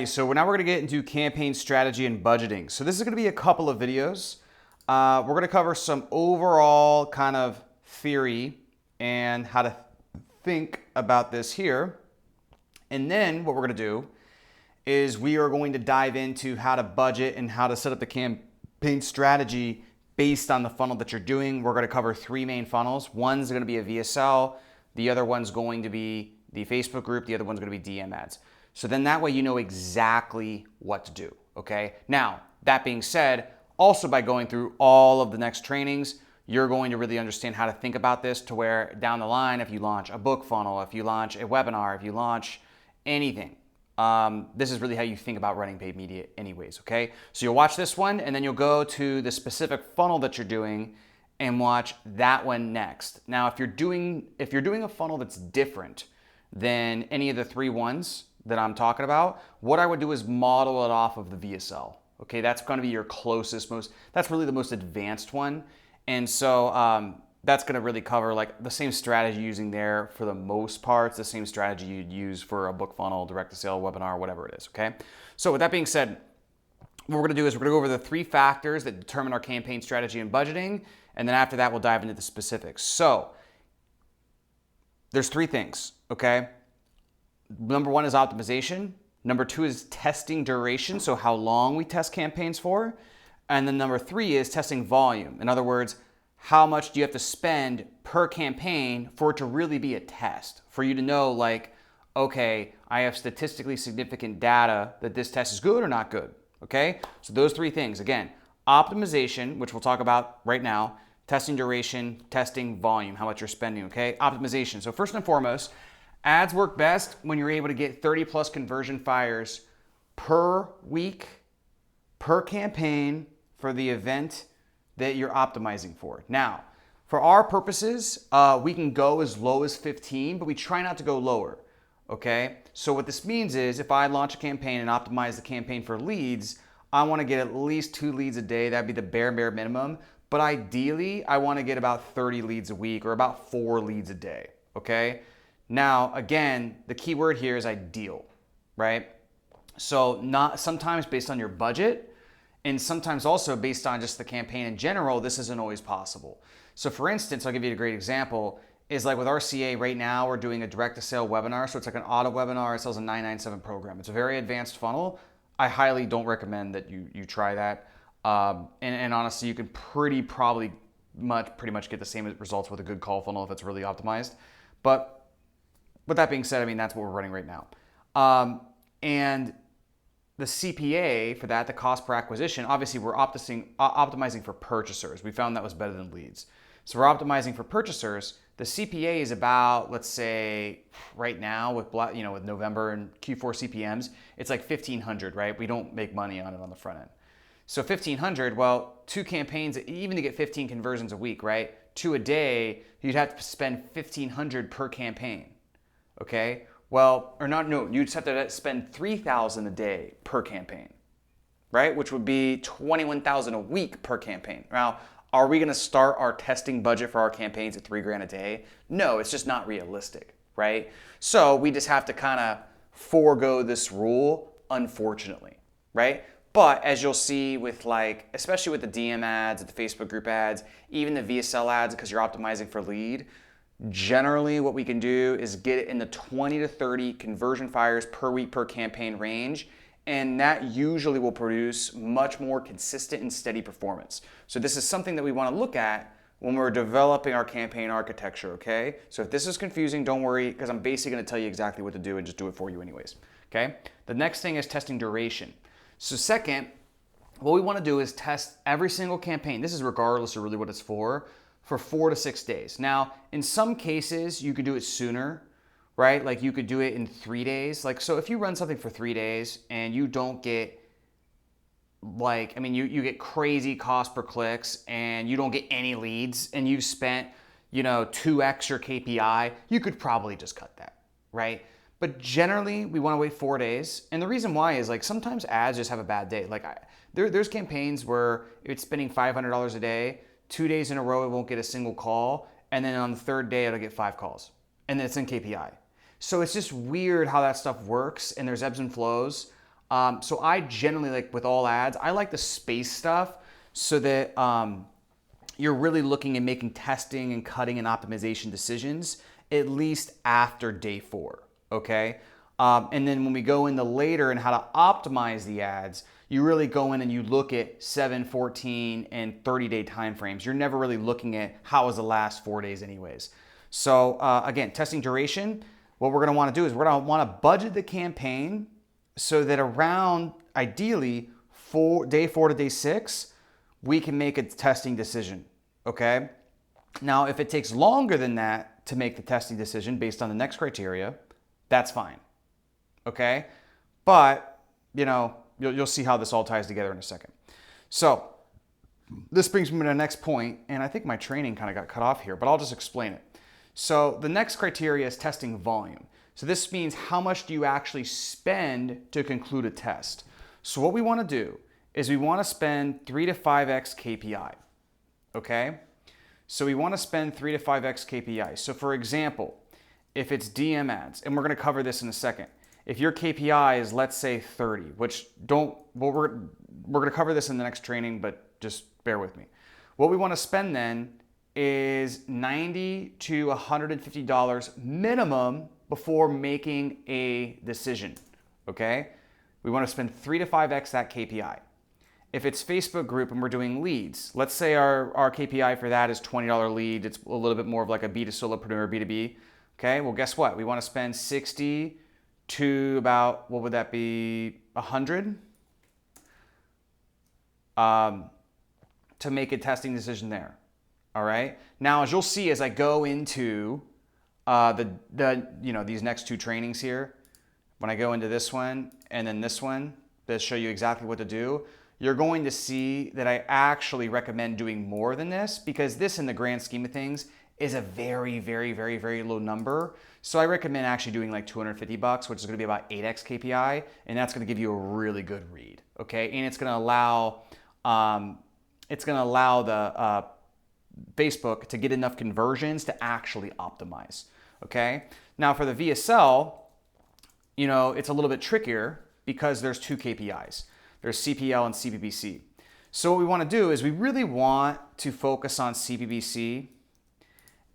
So now we're going to get into campaign strategy and budgeting. So this is going to be a couple of videos. We're going to cover some overall kind of theory and how to think about this here. And then what we're going to do is we are going to dive into how to budget and how to set up the campaign strategy based on the funnel that you're doing. We're going to cover three main funnels. One's going to be a VSL. The other one's going to be the Facebook group. The other one's going to be DM ads. So then that way you know exactly what to do, okay? Now, that being said, also by going through all of the next trainings, you're going to really understand how to think about this to where down the line, if you launch a book funnel, if you launch a webinar, if you launch anything, this is really how you think about running paid media anyways, okay? So you'll watch this one and then you'll go to the specific funnel that you're doing and watch that one next. Now, if you're doing a funnel that's different than any of the three ones that I'm talking about, what I would do is model it off of the VSL. Okay, that's going to be your closest, that's really the most advanced one. And so that's going to really cover like the same strategy using there for the most parts, the same strategy you'd use for a book funnel, direct to sale, webinar, whatever it is. Okay, so with that being said, what we're going to do is we're going to go over the three factors that determine our campaign strategy and budgeting. And then after that, we'll dive into the specifics. So there's three things, okay? Number one is optimization. Number two is testing duration, so how long we test campaigns for. And then number three is testing volume. In other words, how much do you have to spend per campaign for it to really be a test? For you to know like, okay, I have statistically significant data that this test is good or not good, okay? So those three things, again, optimization, which we'll talk about right now, testing duration, testing volume, how much you're spending, okay? Optimization, so first and foremost, ads work best when you're able to get 30 plus conversion fires per week, per campaign for the event that you're optimizing for. Now, for our purposes, we can go as low as 15, but we try not to go lower, okay? So what this means is if I launch a campaign and optimize the campaign for leads, I wanna get at least 2 leads a day. That'd be the bare minimum. But ideally, I wanna get about 30 leads a week or about 4 leads a day, okay? Now, again, the key word here is ideal, right? So not sometimes based on your budget and sometimes also based on just the campaign in general, this isn't always possible. So for instance, I'll give you a great example, is like with RCA right now, we're doing a direct to sale webinar. So it's like an auto webinar, it sells a 997 program. It's a very advanced funnel. I highly don't recommend that you try that. And honestly, you can pretty much get the same results with a good call funnel if it's really optimized. But with that being said, I mean, that's what we're running right now. And the CPA for that, the cost per acquisition, obviously we're optimizing for purchasers. We found that was better than leads. So we're optimizing for purchasers. The CPA is about, let's say right now with November and Q4 CPMs, it's like 1,500, right? We don't make money on it on the front end. So 1,500, well, 2 campaigns, even to get 15 conversions a week, right? 2 a day, you'd have to spend 1,500 per campaign. Okay, well, you just have to spend 3,000 a day per campaign, right? Which would be 21,000 a week per campaign. Now, are we gonna start our testing budget for our campaigns at $3,000 a day? No, it's just not realistic, right? So we just have to kind of forego this rule, unfortunately, right? But as you'll see with especially with the DM ads, the Facebook group ads, even the VSL ads, because you're optimizing for lead, generally what we can do is get it in the 20 to 30 conversion fires per week per campaign range, and that usually will produce much more consistent and steady performance. So this is something that we want to look at when we're developing our campaign architecture, okay? So if this is confusing, don't worry, because I'm basically going to tell you exactly what to do and just do it for you anyways, okay? The next thing is testing duration. So second, what we want to do is test every single campaign. This is regardless of really what it's for 4 to 6 days. Now, in some cases, you could do it sooner, right? Like you could do it in 3 days. So if you run something for 3 days and you don't get you get crazy cost per clicks and you don't get any leads and you've spent, 2x your KPI, you could probably just cut that, right? But generally, we want to wait 4 days. And the reason why is sometimes ads just have a bad day. There's campaigns where it's spending $500 a day, 2 days in a row, it won't get a single call. And then on the third day, it'll get 5 calls. And then it's in KPI. So it's just weird how that stuff works and there's ebbs and flows. So I generally, like with all ads, I like the space stuff so that you're really looking at making testing and cutting and optimization decisions at least after day 4, okay? And then when we go into later and how to optimize the ads, you really go in and you look at 7, 14, and 30-day timeframes. You're never really looking at how was the last 4 days anyways. So again, testing duration, what we're gonna wanna do is we're gonna wanna budget the campaign so that around, ideally, day 4 to day 6, we can make a testing decision, okay? Now, if it takes longer than that to make the testing decision based on the next criteria, that's fine, okay? But, you know, you'll see how this all ties together in a second. So this brings me to the next point, and I think my training kind of got cut off here, but I'll just explain it. So the next criteria is testing volume. So this means how much do you actually spend to conclude a test. So what we want to do is we want to spend 3 to 5x KPI, okay? So we want to spend 3 to 5x KPI. So for example, if it's DM ads, and we're going to cover this in a second, if your KPI is, let's say 30, we're going to cover this in the next training, but just bear with me. What we want to spend then is $90 to $150 minimum before making a decision, okay? We want to spend 3 to 5x that KPI. If it's Facebook group and we're doing leads, let's say our KPI for that is $20 lead. It's a little bit more of like a B2 solopreneur, B2B. Okay, well, guess what? We want to spend 60 to about, what would that be, 100 to make a testing decision there. All right. Now, as you'll see, as I go into these next 2 trainings here, when I go into this one and then this one, that show you exactly what to do, you're going to see that I actually recommend doing more than this, because this, in the grand scheme of things, is a very, very, very, very low number. So I recommend actually doing like $250, which is going to be about 8x KPI, and that's going to give you a really good read, okay? And it's going to allow the Facebook to get enough conversions to actually optimize, okay? Now for the VSL, you know, it's a little bit trickier because there's 2 KPIs. There's CPL and CPBC. So what we want to do is we really want to focus on CPBC.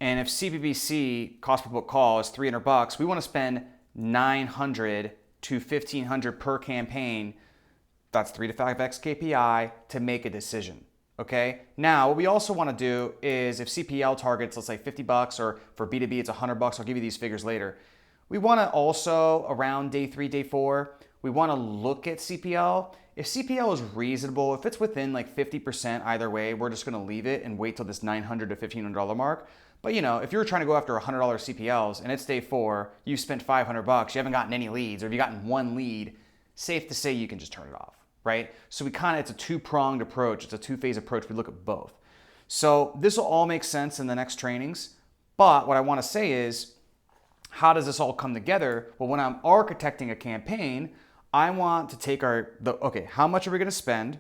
And if CPBC, cost per book call, is $300, we want to spend $900 to $1,500 per campaign. That's 3 to 5x KPI to make a decision. Okay. Now, what we also want to do is, if CPL targets, let's say $50, or for B2B it's $100, I'll give you these figures later. We want to also, around day 3, day 4, we want to look at CPL. If CPL is reasonable, if it's within like 50% either way, we're just going to leave it and wait till this $900 to $1,500 mark. But you know, if you're trying to go after $100 CPLs and it's day 4, you spent $500, you haven't gotten any leads, or if you've gotten 1 lead, safe to say you can just turn it off, right? So it's a 2-pronged approach. It's a 2-phase approach. We look at both. So this will all make sense in the next trainings. But what I want to say is, how does this all come together? Well, when I'm architecting a campaign, I want to take how much are we going to spend?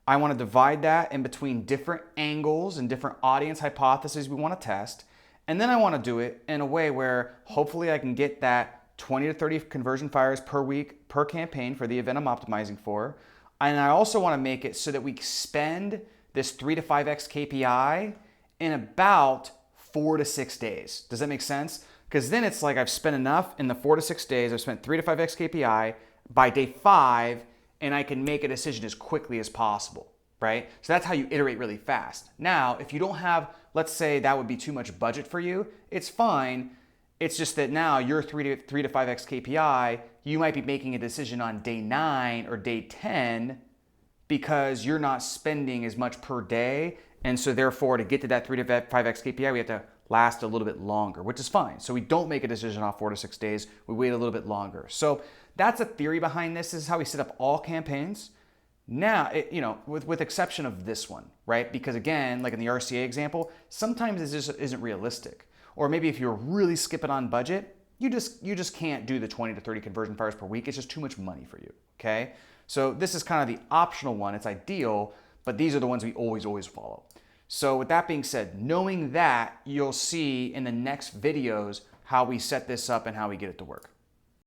I want to divide that in between different angles and different audience hypotheses we want to test. And then I want to do it in a way where hopefully I can get that 20 to 30 conversion fires per week per campaign for the event I'm optimizing for. And I also want to make it so that we spend this 3 to 5x KPI in about 4 to 6 days. Does that make sense? Because then it's like I've spent enough in the 4 to 6 days. I've spent 3 to 5x KPI by day 5, and I can make a decision as quickly as possible, right? So that's how you iterate really fast. Now, if you don't have, let's say that would be too much budget for you, it's fine. It's just that now your 3 to 5x KPI, you might be making a decision on day 9 or day 10 because you're not spending as much per day. And so therefore, to get to that 3 to 5x KPI, we have to last a little bit longer, which is fine. So we don't make a decision off 4 to 6 days. We wait a little bit longer. So that's a theory behind this. This is how we set up all campaigns. Now, with exception of this one, right? Because again, like in the RCA example, sometimes it just isn't realistic. Or maybe if you're really skipping on budget, you just can't do the 20 to 30 conversion fires per week. It's just too much money for you, okay? So this is kind of the optional one. It's ideal, but these are the ones we always follow. So with that being said, knowing that, you'll see in the next videos how we set this up and how we get it to work.